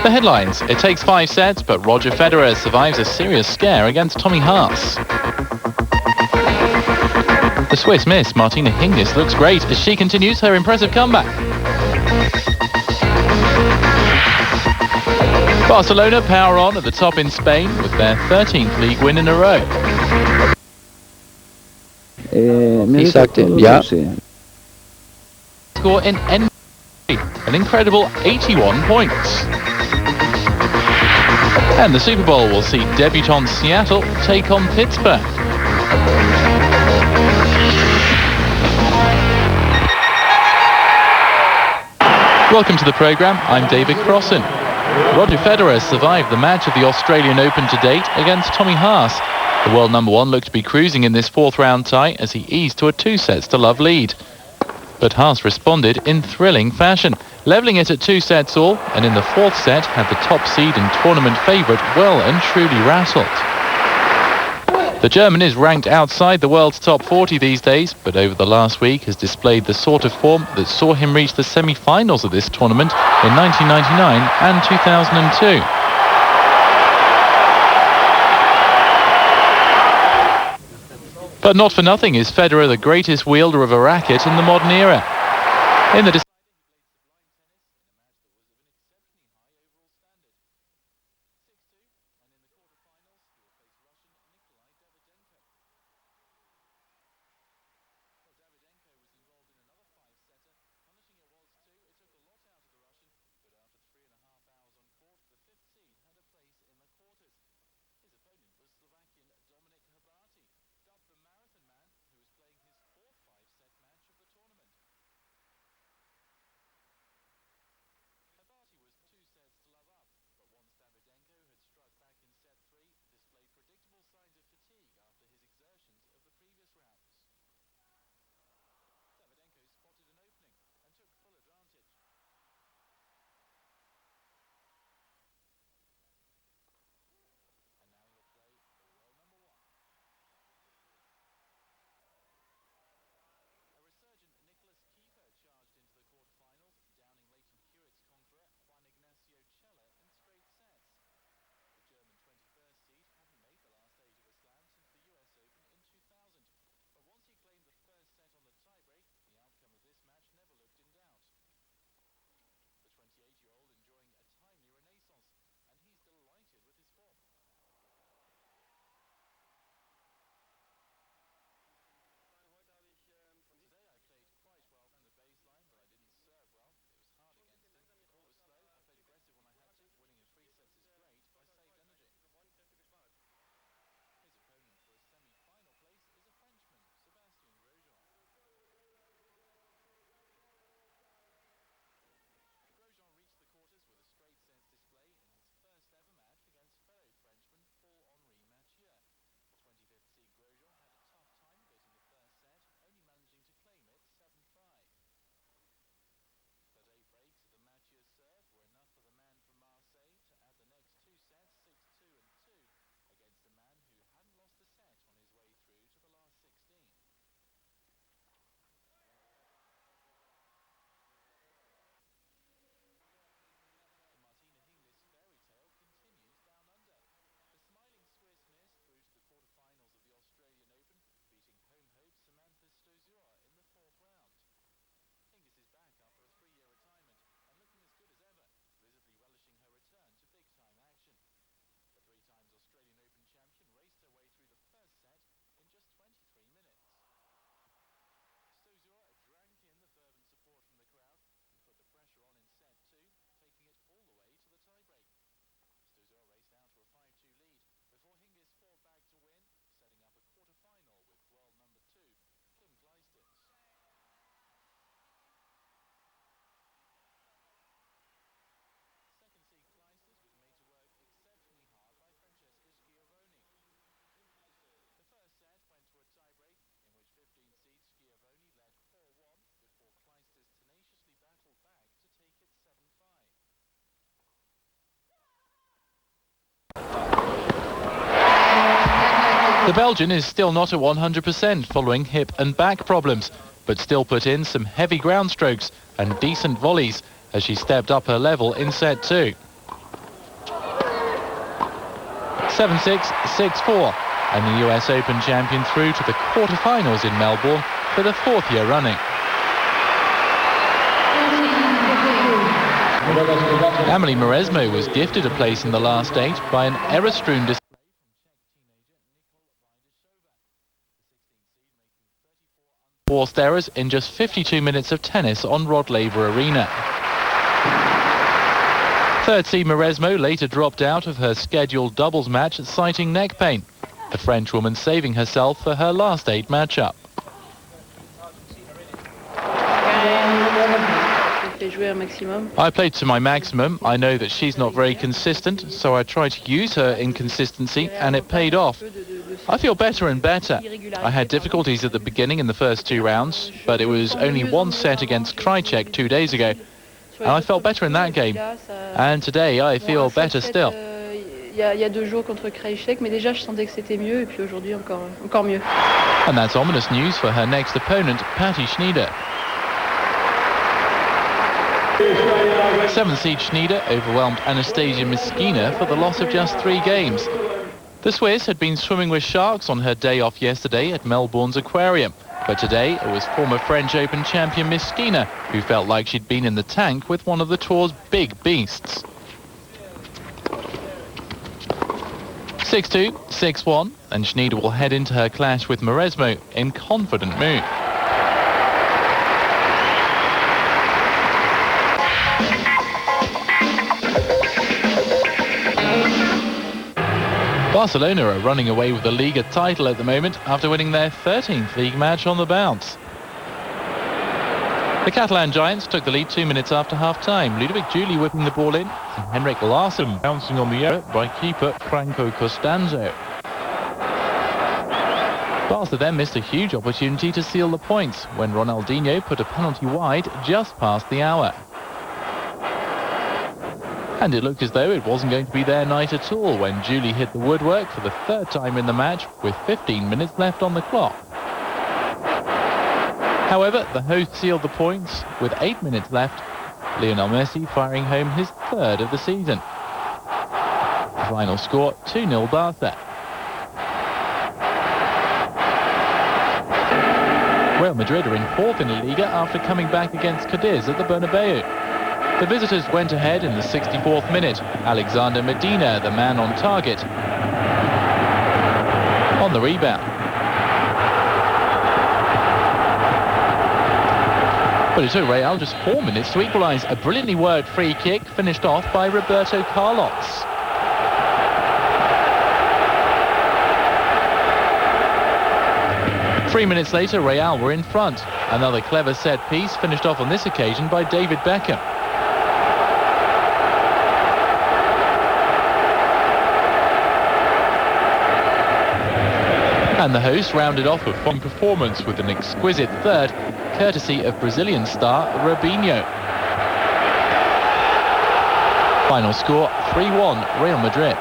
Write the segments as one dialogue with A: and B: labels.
A: The headlines: it takes 5 sets, but Roger Federer survives a serious scare against Tommy Haas. The Swiss miss Martina Hingis looks great as she continues her impressive comeback. Barcelona power on at the top in Spain with their 13th league win in a row.
B: He sagte, ja.
A: Score in an incredible 81 points. And the Super Bowl will see debutant Seattle take on Pittsburgh. Welcome to the programme, I'm David Crossan. Roger Federer survived the match of the Australian Open to date against Tommy Haas. The world number one looked to be cruising in this fourth round tie as he eased to a 2-sets-to-love lead. But Haas responded in thrilling fashion, levelling it at 2 sets all, and in the fourth set had the top seed and tournament favourite well and truly rattled. The German is ranked outside the world's top 40 these days, but over the last week has displayed the sort of form that saw him reach the semi-finals of this tournament in 1999 and 2002. But not for nothing is Federer the greatest wielder of a racket in the modern era. In the The Belgian is still not at 100% following hip and back problems, but still put in some heavy ground strokes and decent volleys as she stepped up her level in set 2. 7-6, 6-4, and the US Open champion through to the quarterfinals in Melbourne for the 4th year running. Amelie Mauresmo was gifted a place in the last 8 by an error-strewn display from forced errors in just 52 minutes of tennis on Rod Laver Arena. Third seed Mauresmo later dropped out of her scheduled doubles match citing neck pain, the Frenchwoman saving herself for her last 8 matchup. I played to my maximum. I know that she's not very consistent, so I tried to use her inconsistency and it paid off. I feel better and better. I had difficulties at the beginning in the first 2 rounds, but it was only 1 set against Krajicek 2 days ago. And I felt better in that game. And today I feel better still. And that's ominous news for her next opponent, Patti Schneider. 7th seed Schneider overwhelmed Anastasia Miskina for the loss of just 3 games. The Swiss had been swimming with sharks on her day off yesterday at Melbourne's aquarium, but today it was former French Open champion Miskina who felt like she'd been in the tank with one of the tour's big beasts. 6-2, 6-1, and Schneider will head into her clash with Mauresmo in confident mood. Barcelona are running away with the Liga title at the moment after winning their 13th league match on the bounce. The Catalan Giants took the lead 2 minutes after half-time, Ludovic Juli whipping the ball in and Henrik Larsson bouncing on the error by keeper Franco Costanzo. Barca then missed a huge opportunity to seal the points when Ronaldinho put a penalty wide just past the hour. And it looked as though it wasn't going to be their night at all when Juli hit the woodwork for the 3rd time in the match with 15 minutes left on the clock. However, the hosts sealed the points with 8 minutes left, Lionel Messi firing home his 3rd of the season. The final score, 2-0 Barca. Real Madrid are in 4th in La Liga after coming back against Cadiz at the Bernabeu. The visitors went ahead in the 64th minute. Alexander Medina, the man on target, on the rebound. But it took Real just 4 minutes to equalise. A brilliantly worked free kick finished off by Roberto Carlos. Three minutes later, Real were in front. Another clever set piece finished off on this occasion by David Beckham. And the host rounded off a fine performance with an exquisite 3rd, courtesy of Brazilian star Robinho. Final score, 3-1 Real Madrid.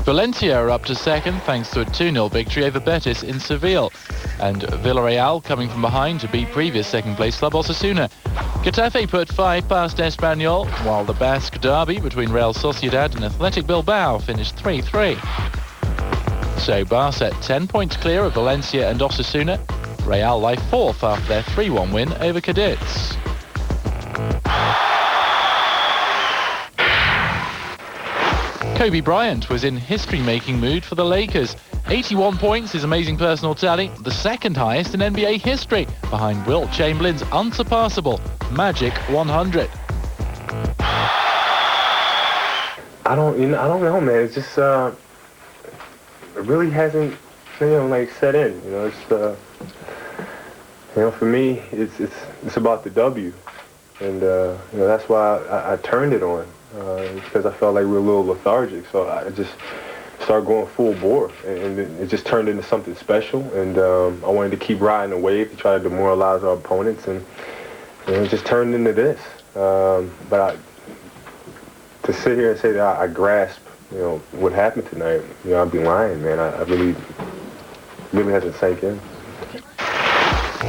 A: Valencia are up to 2nd thanks to a 2-0 victory over Betis in Seville. And Villarreal coming from behind to beat previous 2nd place club Osasuna. Getafe put 5 past Espanyol, while the Basque derby between Real Sociedad and Athletic Bilbao finished 3-3. So Barca 10 points clear of Valencia and Osasuna. Real lie 4th after their 3-1 win over Cadiz. Kobe Bryant was in history-making mood for the Lakers. 81 points, his amazing personal tally, the 2nd highest in NBA history, behind Wilt Chamberlain's unsurpassable Magic 100.
C: I don't know, man. It's just it really hasn't, like set in. It's for me, it's about the W, and that's why I turned it on. Because I felt like we were a little lethargic, so I just started going full bore, and it just turned into something special. And I wanted to keep riding the wave to try to demoralize our opponents, and it just turned into this. But to sit here and say that I grasp, what happened tonight, I'd be lying, man. I really hasn't sank in.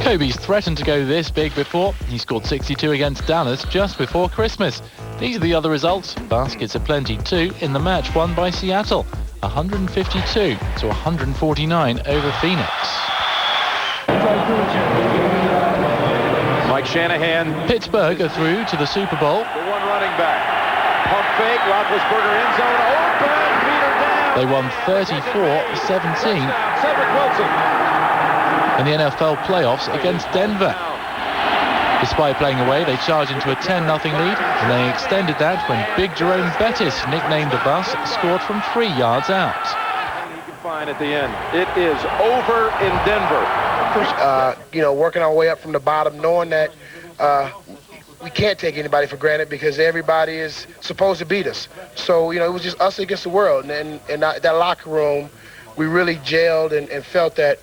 A: Kobe's threatened to go this big before. He scored 62 against Dallas just before Christmas. These are the other results. Baskets aplenty too in the match won by Seattle, 152 to 149 over Phoenix.
D: Mike Shanahan.
A: Pittsburgh are through to the Super Bowl.
D: The one running back. Pump fake, Roethlisberger end zone, open, Peter down.
A: They won 34-17
D: Cedric Wilson.
A: in the NFL playoffs against Denver. Despite playing away, they charged into a 10-0 lead, and they extended that when Big Jerome Bettis, nicknamed the Bus, scored from 3 yards out.
D: You can find at the end. It is over in Denver.
E: Working our way up from the bottom, knowing that we can't take anybody for granted because everybody is supposed to beat us. So, it was just us against the world. And that locker room, we really gelled and felt that,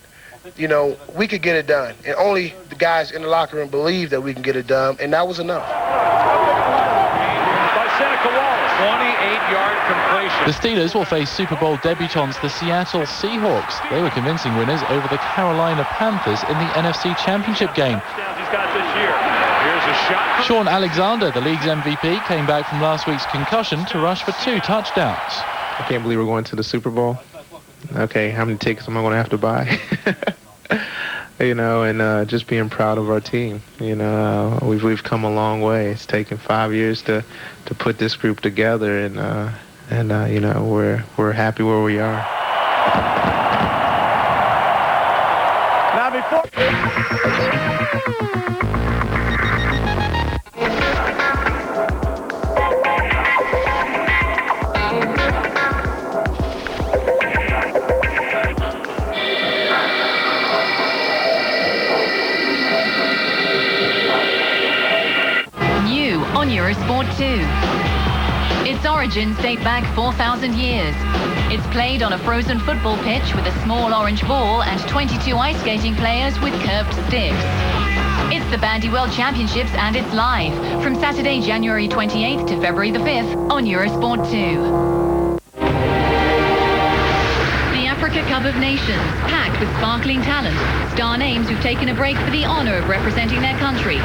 E: we could get it done. And only the guys in the locker room believed that we can get it done, and that was enough.
D: By Seneca Wallace, 28-yard completion.
A: The Steelers will face Super Bowl debutants, the Seattle Seahawks. They were convincing winners over the Carolina Panthers in the NFC Championship game.
D: He's got this year. Here's a shot.
A: Sean Alexander, the league's MVP, came back from last week's concussion to rush for 2 touchdowns.
F: I can't believe we're going to the Super Bowl. Okay, how many tickets am I going to have to buy? And just being proud of our team. We've come a long way. It's taken 5 years to put this group together, and we're happy where we are.
D: Now before.
G: On Eurosport 2. Its origins date back 4,000 years. It's played on a frozen football pitch with a small orange ball and 22 ice skating players with curved sticks. It's the Bandy World Championships and it's live from Saturday, January 28th to February the 5th on Eurosport 2. The Africa Cup of Nations, packed with sparkling talent, star names who've taken a break for the honor of representing their country.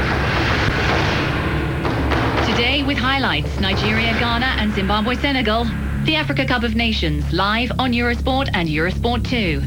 G: Today with highlights, Nigeria, Ghana and Zimbabwe, Senegal. The Africa Cup of Nations, live on Eurosport and Eurosport 2.